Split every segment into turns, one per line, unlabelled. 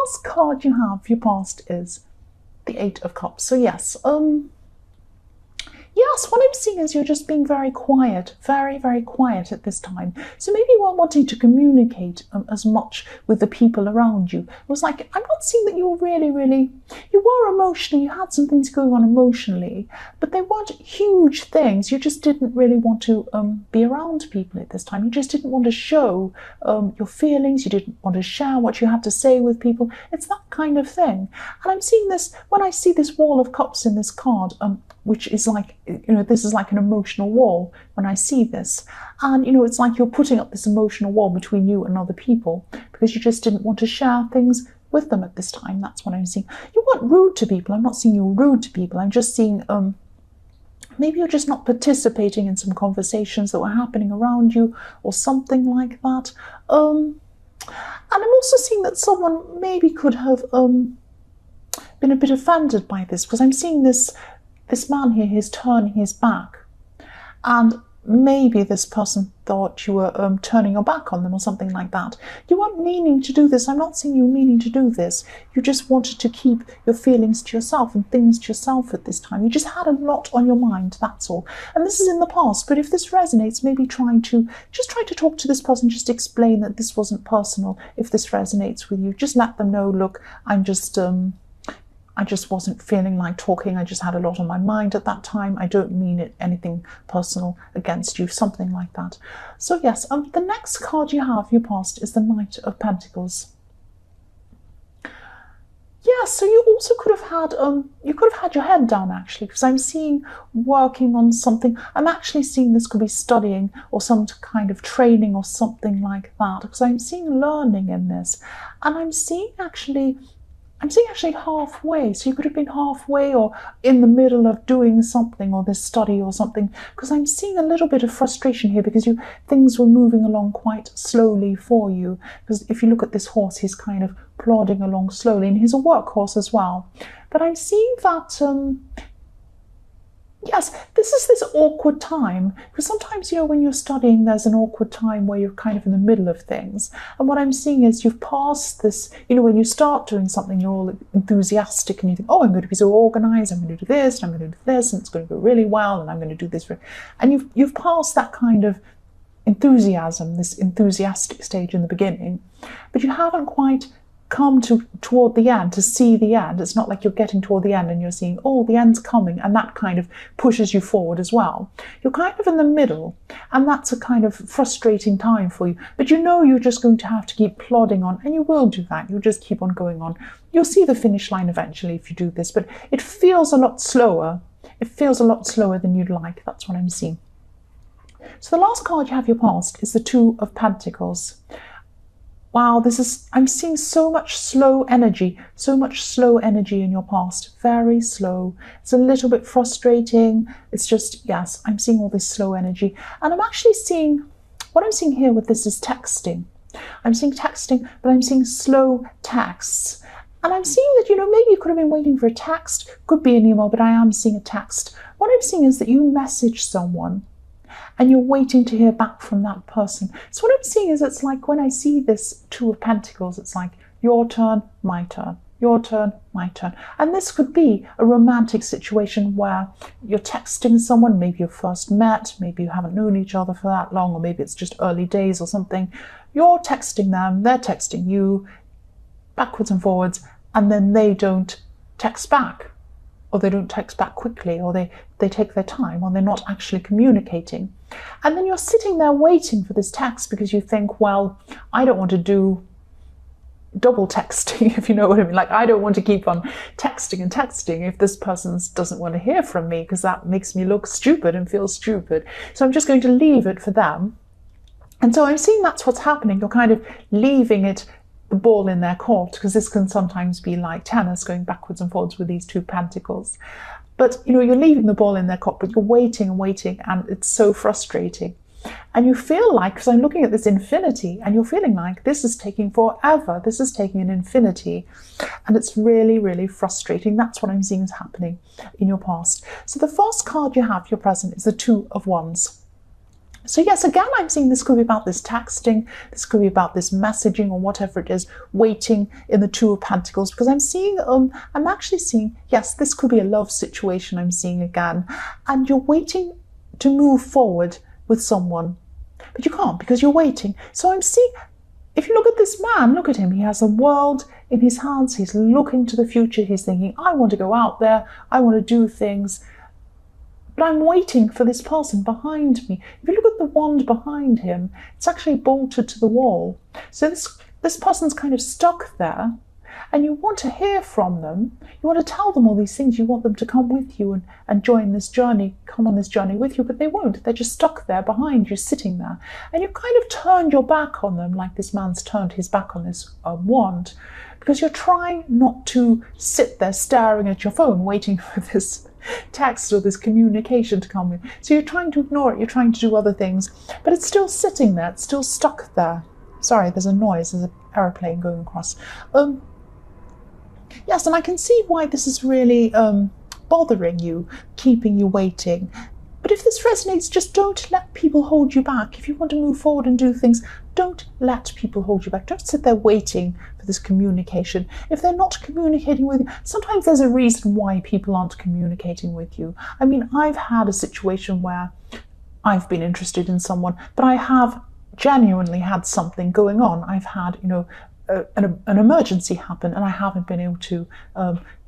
last card you have for your past is the Eight of Cups. So yes, yes, what I'm seeing is you're just being very quiet, very, very quiet at this time. So maybe you weren't wanting to communicate as much with the people around you. It was like, I'm not seeing that you were really, you were emotional, you had some things going on emotionally, but they weren't huge things. You just didn't really want to be around people at this time. You just didn't want to show your feelings. You didn't want to share what you had to say with people. It's that kind of thing. And I'm seeing this, when I see this Wall of Cups in this card, which is like, this is like an emotional wall when I see this. And, it's like you're putting up this emotional wall between you and other people because you just didn't want to share things with them at this time. That's what I'm seeing. You weren't rude to people. I'm not seeing you rude to people. I'm just seeing maybe you're just not participating in some conversations that were happening around you or something like that. And I'm also seeing that someone maybe could have been a bit offended by this, because I'm seeing this man here, he's turning his back, and maybe this person thought you were turning your back on them or something like that. You weren't meaning to do this. I'm not saying you were meaning to do this. You just wanted to keep your feelings to yourself and things to yourself at this time. You just had a lot on your mind, that's all. And this is in the past, but if this resonates, maybe try to talk to this person, just explain that this wasn't personal. If this resonates with you, just let them know, look, I just wasn't feeling like talking. I just had a lot on my mind at that time. I don't mean anything personal against you, something like that. So yes, the next card you have, your past, is the Knight of Pentacles. Yeah, so you also could have had your head down, actually, because I'm seeing working on something. I'm actually seeing this could be studying or some kind of training or something like that, because I'm seeing learning in this. And I'm seeing actually halfway. So you could have been halfway or in the middle of doing something, or this study or something, because I'm seeing a little bit of frustration here because things were moving along quite slowly for you. Because if you look at this horse, he's kind of plodding along slowly, and he's a workhorse as well. But I'm seeing that yes, this is this awkward time, because sometimes, when you're studying, there's an awkward time where you're kind of in the middle of things. And what I'm seeing is you've passed this, when you start doing something, you're all enthusiastic and you think, oh, I'm going to be so organized, I'm going to do this, and I'm going to do this, and it's going to go really well, and I'm going to do this. And you've passed that kind of enthusiasm, this enthusiastic stage in the beginning, but you haven't quite come toward the end to see the end. It's not like you're getting toward the end and you're seeing, oh, the end's coming, and that kind of pushes you forward as well. You're kind of in the middle, and that's a kind of frustrating time for you. But you're just going to have to keep plodding on, and you will do that. You'll just keep on going on. You'll see the finish line eventually if you do this, but it feels a lot slower. It feels a lot slower than you'd like. That's what I'm seeing. So the last card you have your past is the Two of Pentacles. Wow, I'm seeing so much slow energy in your past. Very slow. It's a little bit frustrating. It's just, yes, I'm seeing all this slow energy. And I'm actually seeing, what I'm seeing here with this is texting. I'm seeing texting, but I'm seeing slow texts. And I'm seeing that, maybe you could have been waiting for a text. Could be an email, but I am seeing a text. What I'm seeing is that you message someone, and you're waiting to hear back from that person. So what I'm seeing is, it's like when I see this Two of Pentacles, it's like your turn, my turn, your turn, my turn. And this could be a romantic situation where you're texting someone, maybe you first met, maybe you haven't known each other for that long, or maybe it's just early days or something. You're texting them, they're texting you, backwards and forwards, and then they don't text back, or they don't text back quickly, or they take their time, or they're not actually communicating. And then you're sitting there waiting for this text because you think, well, I don't want to do double texting, if you know what I mean. Like, I don't want to keep on texting and texting if this person doesn't want to hear from me, because that makes me look stupid and feel stupid. So I'm just going to leave it for them. And so I'm seeing that's what's happening. You're kind of leaving the ball in their court, because this can sometimes be like tennis, going backwards and forwards with these Two Pentacles. But, you're leaving the ball in their court, but you're waiting and waiting, and it's so frustrating. And you feel like, because I'm looking at this infinity, and you're feeling like this is taking forever, this is taking an infinity, and it's really, really frustrating. That's what I'm seeing is happening in your past. So the first card you have, your present, is the Two of Wands. So yes, again, I'm seeing this could be about this texting, this could be about this messaging or whatever it is, waiting in the Two of Pentacles, because I'm actually seeing, yes, this could be a love situation I'm seeing again, and you're waiting to move forward with someone, but you can't because you're waiting. So I'm seeing, if you look at this man, look at him, he has a world in his hands, he's looking to the future, he's thinking, I want to go out there, I want to do things, but I'm waiting for this person behind me. If you look at the wand behind him, it's actually bolted to the wall. So this person's kind of stuck there, and you want to hear from them. You want to tell them all these things. You want them to come with you and join this journey, come on this journey with you, but they won't. They're just stuck there behind you, sitting there. And you've kind of turned your back on them, like this man's turned his back on this wand, because you're trying not to sit there staring at your phone, waiting for this text or this communication to come in. So you're trying to ignore it, you're trying to do other things, but it's still sitting there, it's still stuck there. Sorry, there's a noise, there's an aeroplane going across. Yes, and I can see why this is really bothering you, keeping you waiting. But if this resonates, just don't let people hold you back. If you want to move forward and do things, don't let people hold you back. Don't sit there waiting for this communication. If they're not communicating with you, sometimes there's a reason why people aren't communicating with you. I mean, I've had a situation where I've been interested in someone, but I have genuinely had something going on. I've had, an emergency happen, and I haven't been able to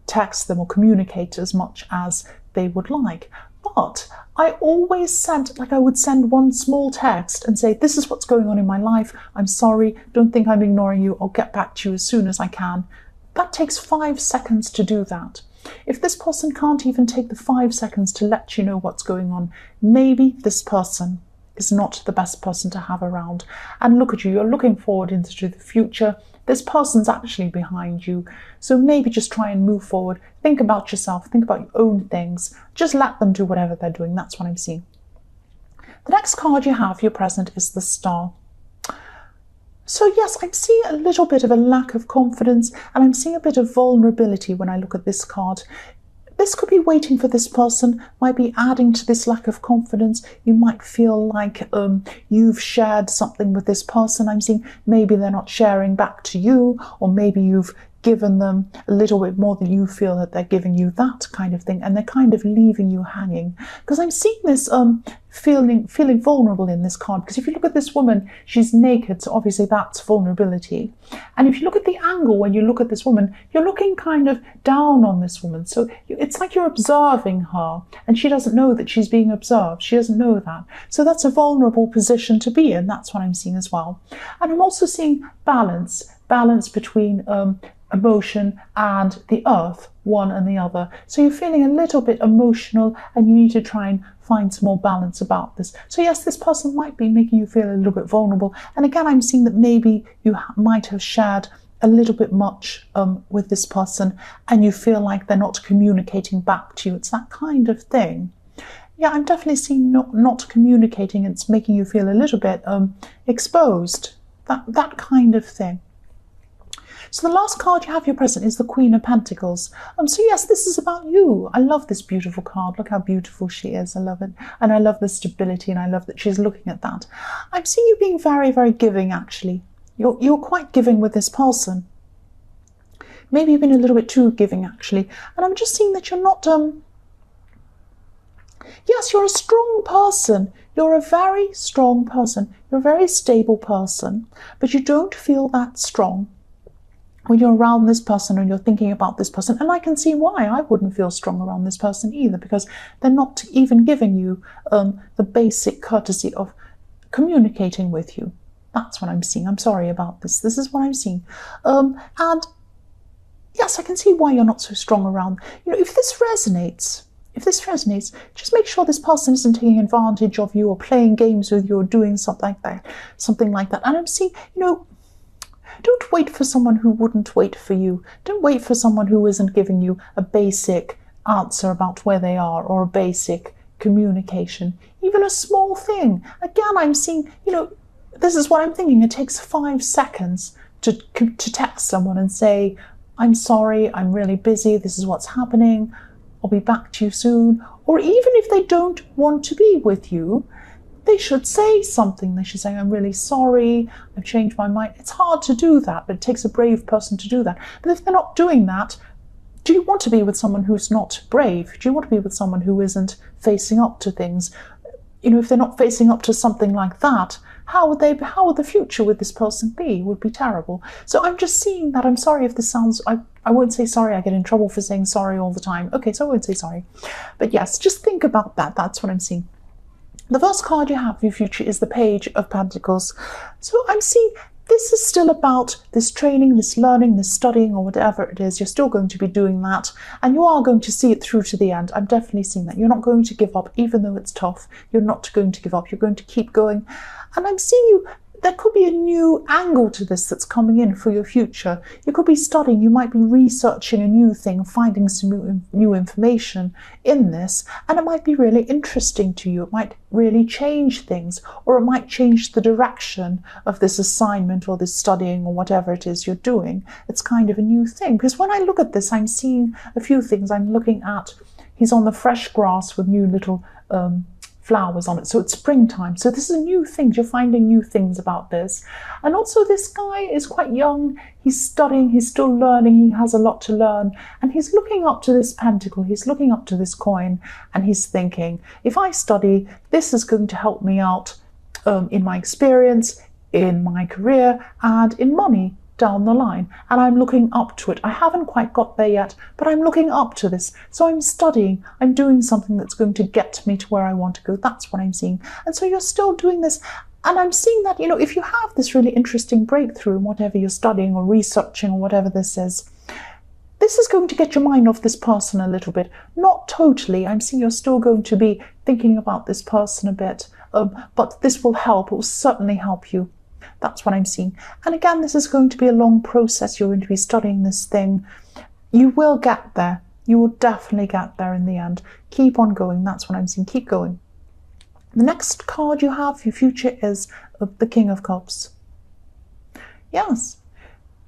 text them or communicate as much as they would like. But I always sent, I would send one small text and say, this is what's going on in my life. I'm sorry. Don't think I'm ignoring you. I'll get back to you as soon as I can. That takes 5 seconds to do that. If this person can't even take the 5 seconds to let you know what's going on, maybe this person is not the best person to have around. And look at you, you're looking forward into the future. This person's actually behind you. So maybe just try and move forward. Think about yourself, think about your own things. Just let them do whatever they're doing. That's what I'm seeing. The next card you have, your present, is the Star. So yes, I'm seeing a little bit of a lack of confidence, and I'm seeing a bit of vulnerability when I look at this card. This could be waiting for this person, might be adding to this lack of confidence. You might feel like you've shared something with this person. I'm seeing maybe they're not sharing back to you, or maybe you've given them a little bit more than you feel that they're giving you, that kind of thing, and they're kind of leaving you hanging. Because I'm seeing this feeling vulnerable in this card, because if you look at this woman, she's naked, so obviously that's vulnerability. And if you look at the angle when you look at this woman, you're looking kind of down on this woman, so it's like you're observing her, and she doesn't know that she's being observed. She doesn't know that. So that's a vulnerable position to be in. That's what I'm seeing as well. And I'm also seeing balance between emotion and the earth, one and the other. So you're feeling a little bit emotional, and you need to try and find some more balance about this. So yes, this person might be making you feel a little bit vulnerable. And again, I'm seeing that maybe you might have shared a little bit much with this person, and you feel like they're not communicating back to you. It's that kind of thing. Yeah, I'm definitely seeing not communicating. It's making you feel a little bit exposed. That kind of thing. So the last card you have, your present, is the Queen of Pentacles. So yes, this is about you. I love this beautiful card. Look how beautiful she is. I love it. And I love the stability, and I love that she's looking at that. I'm seeing you being very, very giving, actually. You're quite giving with this person. Maybe you've been a little bit too giving, actually. And I'm just seeing that you're not... Yes, you're a strong person. You're a very strong person. You're a very stable person. But you don't feel that strong when you're around this person and you're thinking about this person. And I can see why I wouldn't feel strong around this person either, because they're not even giving you the basic courtesy of communicating with you. That's what I'm seeing. I'm sorry about this. This is what I'm seeing. And yes, I can see why you're not so strong around. If this resonates, just make sure this person isn't taking advantage of you or playing games with you or doing something like that. And I'm seeing, don't wait for someone who wouldn't wait for you. Don't wait for someone who isn't giving you a basic answer about where they are, or a basic communication, even a small thing. Again, I'm seeing, this is what I'm thinking. It takes 5 seconds to text someone and say, I'm sorry, I'm really busy, this is what's happening, I'll be back to you soon. Or even if they don't want to be with you, they should say something. They should say, I'm really sorry, I've changed my mind. It's hard to do that, but it takes a brave person to do that. But if they're not doing that, do you want to be with someone who's not brave? Do you want to be with someone who isn't facing up to things? If they're not facing up to something like that, how would the future with this person be? It would be terrible. So I'm just seeing that. I'm sorry if this sounds, I won't say sorry. I get in trouble for saying sorry all the time. Okay, so I won't say sorry. But yes, just think about that. That's what I'm seeing. The first card you have for your future is the Page of Pentacles. So I'm seeing this is still about this training, this learning, this studying, or whatever it is. You're still going to be doing that, and you are going to see it through to the end. I'm definitely seeing that. You're not going to give up, even though it's tough. You're not going to give up. You're going to keep going. And I'm seeing you, there could be a new angle to this that's coming in for your future. You could be studying, you might be researching a new thing, finding some new information in this, and it might be really interesting to you. It might really change things, or it might change the direction of this assignment or this studying or whatever it is you're doing. It's kind of a new thing, because when I look at this, I'm seeing a few things. I'm looking at, he's on the fresh grass with new little flowers on it, so it's springtime. So this is a new thing. You're finding new things about this. And also this guy is quite young. He's studying, he's still learning, he has a lot to learn, and he's looking up to this pentacle, he's looking up to this coin, and he's thinking, if I study, this is going to help me out in my experience, in my career, and in money down the line. And I'm looking up to it. I haven't quite got there yet, but I'm looking up to this. So I'm studying, I'm doing something that's going to get me to where I want to go. That's what I'm seeing. And so you're still doing this. And I'm seeing that, if you have this really interesting breakthrough in whatever you're studying or researching or whatever this is going to get your mind off this person a little bit. Not totally. I'm seeing you're still going to be thinking about this person a bit, but this will help. It will certainly help you. That's what I'm seeing. And again, this is going to be a long process. You're going to be studying this thing. You will get there. You will definitely get there in the end. Keep on going. That's what I'm seeing. Keep going. The next card you have for your future is the King of Cups. Yes,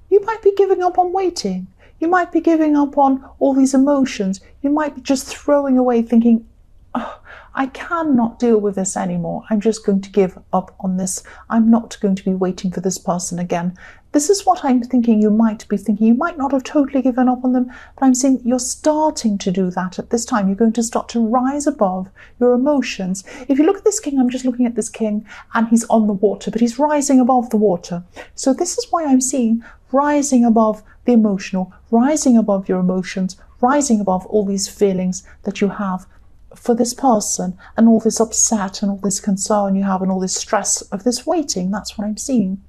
you might be giving up on waiting. You might be giving up on all these emotions. You might be just throwing away, thinking, oh, I cannot deal with this anymore. I'm just going to give up on this. I'm not going to be waiting for this person again. This is what I'm thinking you might be thinking. You might not have totally given up on them, but I'm saying you're starting to do that at this time. You're going to start to rise above your emotions. If you look at this king, I'm just looking at this king, and he's on the water, but he's rising above the water. So this is why I'm seeing rising above the emotional, rising above your emotions, rising above all these feelings that you have for this person, and all this upset and all this concern you have and all this stress of this waiting. That's what I'm seeing.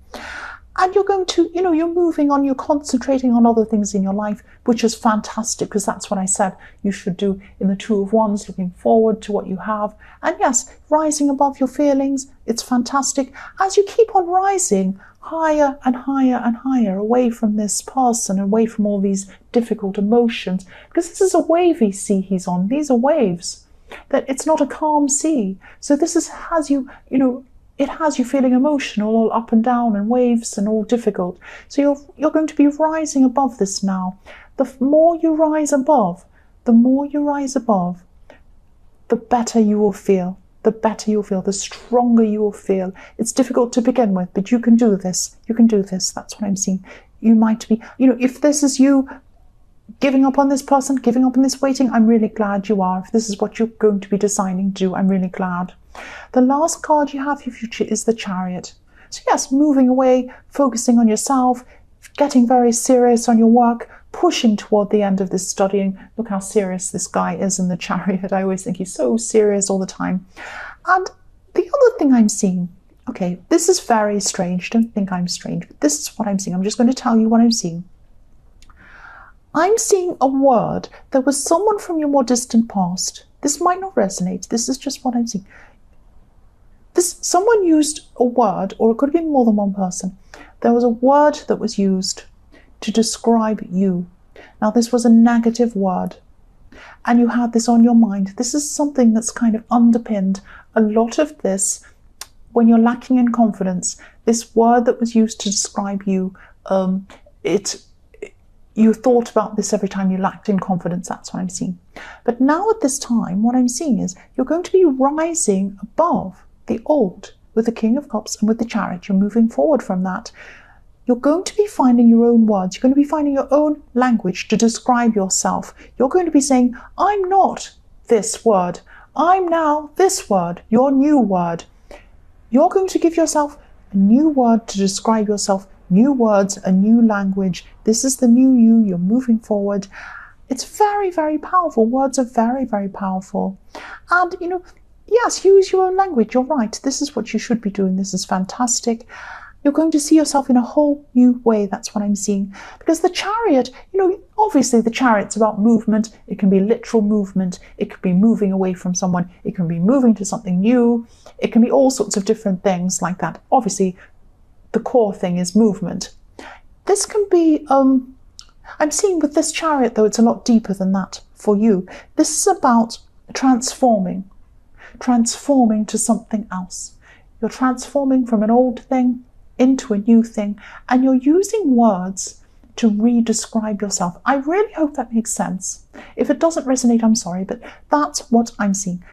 And you're going to, you're moving on, you're concentrating on other things in your life, which is fantastic, because that's what I said you should do in the Two of Wands, looking forward to what you have. And yes, rising above your feelings, it's fantastic. As you keep on rising higher and higher and higher away from this person, away from all these difficult emotions, because this is a wavy sea he's on. These are waves. That it's not a calm sea. So this has you, it has you feeling emotional, all up and down and waves and all difficult. So you're going to be rising above this now. The more you rise above, the better you will feel. The better you'll feel, the stronger you will feel. It's difficult to begin with, but you can do this. You can do this. That's what I'm seeing. You might be, if this is you giving up on this person, giving up on this waiting, I'm really glad you are. If this is what you're going to be deciding to do, I'm really glad. The last card you have for your future is the Chariot. So yes, moving away, focusing on yourself, getting very serious on your work, pushing toward the end of this studying. Look how serious this guy is in the Chariot. I always think he's so serious all the time. And the other thing I'm seeing, okay, this is very strange. Don't think I'm strange, but this is what I'm seeing. I'm just going to tell you what I'm seeing. I'm seeing a word. There was someone from your more distant past. This might not resonate. This is just what I'm seeing. Someone used a word, or it could have been more than one person. There was a word that was used to describe you. Now, this was a negative word, and you had this on your mind. This is something that's kind of underpinned a lot of this when you're lacking in confidence. This word that was used to describe you, you thought about this every time you lacked in confidence. That's what I'm seeing. But now at this time, what I'm seeing is you're going to be rising above the old, with the King of Cups and with the Chariot. You're moving forward from that. You're going to be finding your own words. You're going to be finding your own language to describe yourself. You're going to be saying, I'm not this word. I'm now this word, your new word. You're going to give yourself a new word to describe yourself, new words, a new language. This is the new you. You're moving forward. It's very, very powerful. Words are very, very powerful. And, yes, use your own language. You're right. This is what you should be doing. This is fantastic. You're going to see yourself in a whole new way. That's what I'm seeing. Because the Chariot, obviously the Chariot's about movement. It can be literal movement. It could be moving away from someone. It can be moving to something new. It can be all sorts of different things like that. Obviously, the core thing is movement. This can be, I'm seeing with this Chariot, though, it's a lot deeper than that for you. This is about transforming to something else. You're transforming from an old thing into a new thing, and you're using words to re-describe yourself. I really hope that makes sense. If it doesn't resonate, I'm sorry, but that's what I'm seeing.